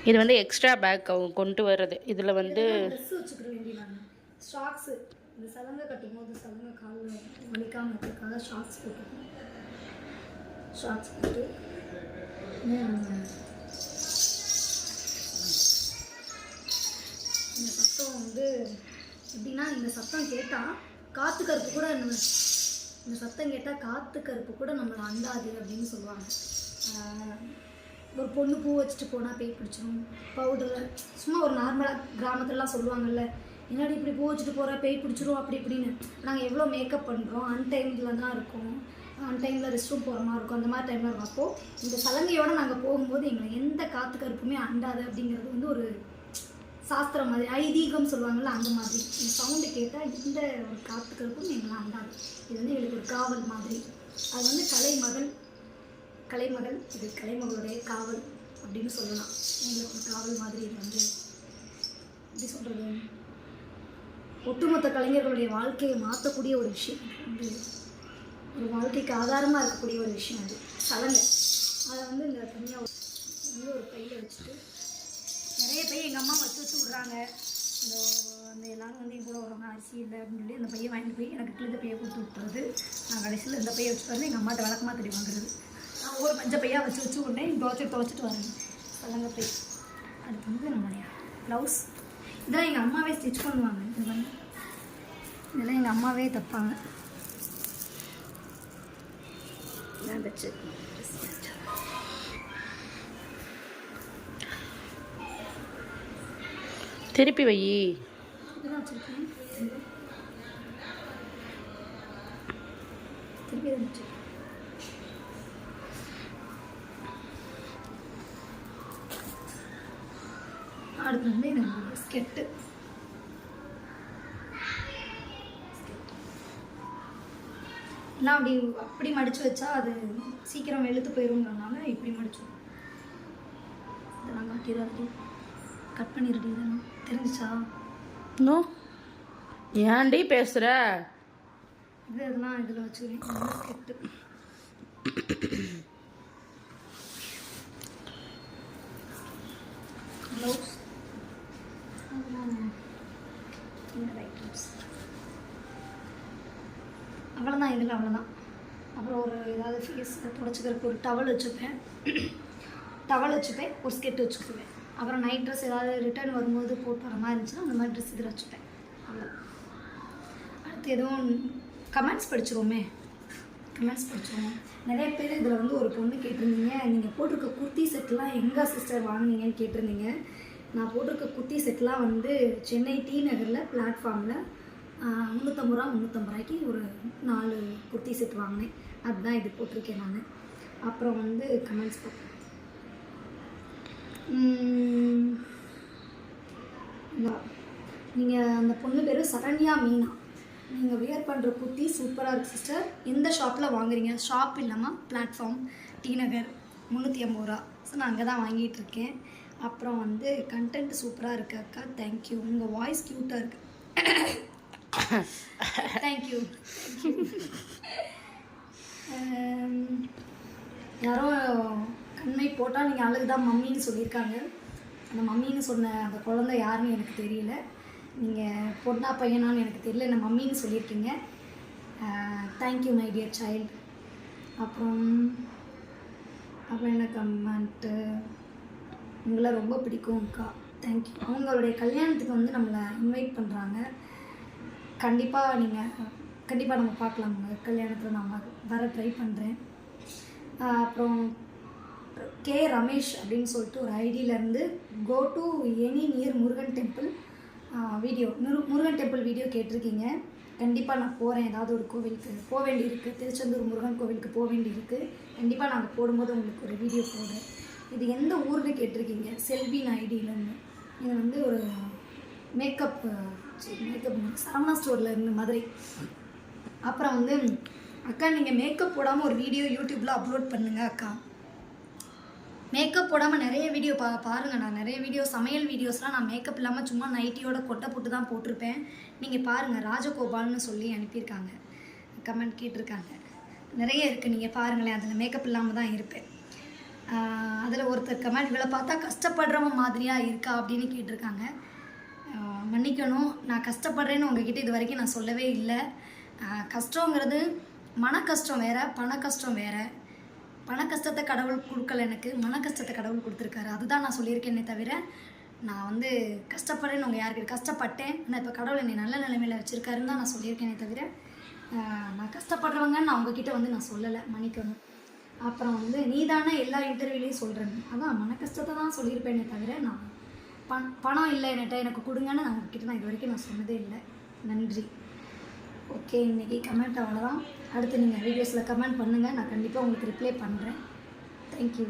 இது வந்து extra back அவங்க கொண்டு வர்றது. இதில் வந்து ட்ரெஸ் வச்சுக்கிற வேண்டிய நான் ஷாக்ஸு இந்த சலங்கை கட்டும் போது சலங்கை காலில் வலிக்காமல் இருக்கிறதுக்காக ஷாக்ஸ் போட்டுருக்கோம். ஷார்ட்ஸ் போட்டு இந்த சத்தம் வந்து எப்படின்னா, இந்த சத்தம் கேட்டால் காற்று கருப்பு கூட இந்த சத்தம் கேட்டால் காற்று கருப்பு கூட நம்மளை அண்டாது அப்படின்னு சொல்லுவாங்க. ஒரு பொண்ணு பூ வச்சுட்டு போனால் பேய் பிடிச்சிடும், பவுடர் சும்மா ஒரு நார்மலாக கிராமத்துலலாம் சொல்லுவாங்கல்ல, என்னடி இப்படி பூ வச்சுட்டு போகிற பேய் பிடிச்சிரும் அப்படி இப்படின்னு. நாங்கள் எவ்வளோ மேக்கப் பண்ணுறோம், அன்டைமில் தான் இருக்கும், அன்டைமில் ரெஸ்ட் ரூம் போகிற மாதிரி இருக்கும், அந்த மாதிரி டைமில் இருக்கும். அப்போது இந்த சலங்கையோடு நாங்கள் போகும்போது எங்களை எந்த காற்று கருப்புமே அண்டாது அப்படிங்கிறது வந்து ஒரு சாஸ்திரம் மாதிரி, ஐதீகம் சொல்லுவாங்கள்ல, அந்த மாதிரி. இந்த சவுண்டு கேட்டால் இந்த ஒரு காற்று கருப்பும் எங்களை அண்டாது. இது வந்து எங்களுக்கு ஒரு காவல் மாதிரி. அது வந்து கலைமகள் இது கலைமகளுடைய காவல் அப்படின்னு சொல்லலாம். எங்களுக்கு ஒரு காவல் மாதிரி. இது வந்து எப்படி சொல்கிறது, ஒட்டுமொத்த கலைஞர்களுடைய வாழ்க்கையை மாற்றக்கூடிய ஒரு விஷயம். வந்து ஒரு வாழ்க்கைக்கு ஆதாரமாக இருக்கக்கூடிய ஒரு விஷயம் அது சலங்கை. அதை வந்து இந்த தனியாக வந்து ஒரு பையில் வச்சுட்டு, நிறைய பையன் எங்கள் அம்மா வச்சு விட்றாங்க. அந்த எல்லோரும் வந்து என் கூட வருவாங்க, அரிசி இல்லை அப்படின்னு சொல்லி அந்த பையன் வாங்கிட்டு போய் எனக்கு கிழிந்த பையை கொடுத்து விட்டுறது. நான் கடைசியில் இந்த பையை வச்சுட்டு வந்து எங்கள் அம்மாட்ட வழக்கமாக தெரிய வாங்குறது. நான் ஒரு பஞ்ச பையாக வச்சு உடனே துவைச்சிட்டு வரேன் சலங்கை பை. அதுக்கு வந்து நம்மளுடைய ப்ளவுஸ் இதெல்லாம் எங்கள் அம்மாவே ஸ்டிச் பண்ணுவாங்க. இதெல்லாம் எங்கள் அம்மாவே தைப்பாங்க. இதான் வச்சு திருப்பி வை. இதெல்லாம் வச்சுருக்கேன், திருப்பி தான் வச்சுருக்கேன். அடுத்து வந்து இந்த ஸ்கெட்டு எல்லாம் அப்படி மடித்து வச்சா அது சீக்கிரம் வெளுத்து போயிடும்ன்றனால இப்படி மடிச்சோம். இதெல்லாம் காட்டிடாது, கட் பண்ணிடுது. இதெல்லாம் தெரிஞ்சிச்சா? நோ, ஏன்டி பேசுகிற? இதெல்லாம் இதில் வச்சுக்கிறேன். ஸ்கெட்டு ப்ளவுஸ் அவ்வளோதான். இதில் அவ்வளோதான். அப்புறம் ஒரு ஏதாவது ஃபேஸ் துடைச்சிக்கிறதுக்கு ஒரு டவல் வச்சுப்பேன், ஒரு ஸ்கெட் வச்சுக்குவேன். அப்புறம் நைட் ட்ரெஸ் ஏதாவது ரிட்டர்ன் வரும்போது போட்டு வர மாதிரி இருந்துச்சுன்னா அந்த மாதிரி ட்ரெஸ் இதில் வச்சுப்பேன். அவ்வளோ. அடுத்து எதுவும் கமெண்ட்ஸ் படிச்சிருவோமே. நிறைய பேர் இதில் வந்து ஒரு பொண்ணு கேட்டிருந்தீங்க, நீங்கள் போட்டிருக்க குர்த்தி செட்லாம் எங்கே சிஸ்டர் வாங்கினீங்கன்னு கேட்டிருந்தீங்க. நான் போட்டிருக்க குர்த்தி செட்லாம் வந்து சென்னை டி நகரில் பிளாட்ஃபார்மில் 350 ரூபாய்க்கு ஒரு 4 குர்த்தி செட் வாங்கினேன். அதுதான் இது போட்டிருக்கேன் நான். அப்புறம் வந்து கமெண்ட்ஸ் பார்ப்பேன். நீங்கள் அந்த பொண்ணு பேர் சரண்யா மீனா. நீங்கள் வியர் பண்ணுற குர்த்தி சூப்பராக இருக்குது சிஸ்டர், எந்த ஷாப்பில் வாங்குறீங்க? ஷாப் இல்லாமல் பிளாட்ஃபார்ம் டி நகர் 350 ரூபா. ஸோ நான் அங்கே தான் வாங்கிட்டுருக்கேன். அப்புறம் வந்து கண்டென்ட் சூப்பராக இருக்குது அக்கா, தேங்க்யூ. உங்கள் வாய்ஸ் க்யூட்டாக இருக்குது. தேங்க்யூ. யாரோ கண்மை போட்டால் நீங்கள் அழுகுதான் மம்மின்னு சொல்லியிருக்காங்க. அந்த மம்மின்னு சொன்ன அந்த குழந்தை யாருன்னு எனக்கு தெரியல. நீங்கள் பொண்ணா பையனான்னு எனக்கு தெரியல, என்ன மம்மின்னு சொல்லியிருக்கீங்க. Thank you my dear child. அப்புறம் என்ன கமெண்ட்டு, உங்களை ரொம்ப பிடிக்கும்க்கா, தேங்க்யூ. அவங்களுடைய கல்யாணத்துக்கு வந்து நம்மளை இன்வைட் பண்ணுறாங்க. கண்டிப்பாக நம்ம பார்க்கலாம். உங்கள் கல்யாணத்தில் நான் வர ட்ரை பண்ணுறேன். அப்புறம் கே ரமேஷ் அப்படின்னு சொல்லிட்டு ஒரு ஐடியிலேருந்து go to any near Murugan temple Murugan temple video கேட்டிருக்கீங்க. கண்டிப்பாக நான் போகிறேன். ஏதாவது ஒரு கோவிலுக்கு போக வேண்டியிருக்கு, திருச்செந்தூர் முருகன் கோவிலுக்கு போக வேண்டியிருக்கு. கண்டிப்பாக நாங்கள் போடும்போது உங்களுக்கு ஒரு வீடியோ போடுறேன். இது எந்த ஊர்னு கேட்டிருக்கீங்க, செல்வின் ஐடியிலேருந்து. இது வந்து ஒரு மேக்கப் சரவணா ஸ்டோரில் இருந்து மதுரை. அப்புறம் வந்து அக்கா நீங்கள் மேக்கப் போடாமல் ஒரு வீடியோ யூடியூப்பில் அப்லோட் பண்ணுங்கள் அக்கா. மேக்கப் போடாமல் நிறைய வீடியோ பாருங்கள். நான் நிறைய சமையல் வீடியோஸ்லாம் நான் மேக்கப் இல்லாமல் சும்மா நைட்டியோட கொட்டை போட்டு தான் போட்டிருப்பேன். நீங்கள் பாருங்கள். ராஜகோபால்னு சொல்லி அனுப்பியிருக்காங்க, கமெண்ட் கேட்டிருக்காங்க. நிறைய இருக்குது, நீங்கள் பாருங்களேன். அதில் மேக்கப் இல்லாமல் தான் இருப்பேன். அதில் ஒருத்தர் கமெண்ட்களை பார்த்தா கஷ்டப்படுறவன் மாதிரியாக இருக்கா அப்படின்னு கேட்டிருக்காங்க. மன்னிக்கணும், நான் கஷ்டப்படுறேன்னு உங்ககிட்ட இது வரைக்கும் நான் சொல்லவே இல்லை. கஷ்டங்கிறது மன கஷ்டம் வேறு, பண கஷ்டம் வேறு. பண கஷ்டத்தை கடவுள் கொடுக்கல, எனக்கு மன கஷ்டத்தை கடவுள் கொடுத்துருக்காரு. அதுதான் நான் சொல்லியிருக்கேனே தவிர நான் வந்து கஷ்டப்படுறேன்னு உங்கள் யாருக்கு கஷ்டப்பட்டேன், ஆனால் இப்போ கடவுள் என்னை நல்ல நிலைமையில் வச்சுருக்காருன்னு தான் நான் சொல்லியிருக்கேனே தவிர நான் கஷ்டப்படுறவங்கன்னு நான் உங்ககிட்ட வந்து நான் சொல்லலை, மன்னிக்கணும். அப்புறம் வந்து நீ தானே எல்லா இன்டர்வியூலையும் சொல்கிறேன், அதான் மன கஷ்டத்தை தான் சொல்லியிருப்பேனே தவிர நான் பணம் இல்லை என்கிட்ட எனக்கு கொடுங்கன்னு நான் உங்ககிட்ட நான் இது வரைக்கும் நான் சொன்னதே இல்லை. நன்றி. ஓகே, இன்றைக்கி கமெண்ட் அவ்வளோதான். அடுத்து நீங்கள் வீடியோஸில் கமெண்ட் பண்ணுங்கள், நான் கண்டிப்பாக உங்களுக்கு ரிப்ளை பண்ணுறேன். தேங்க்யூ.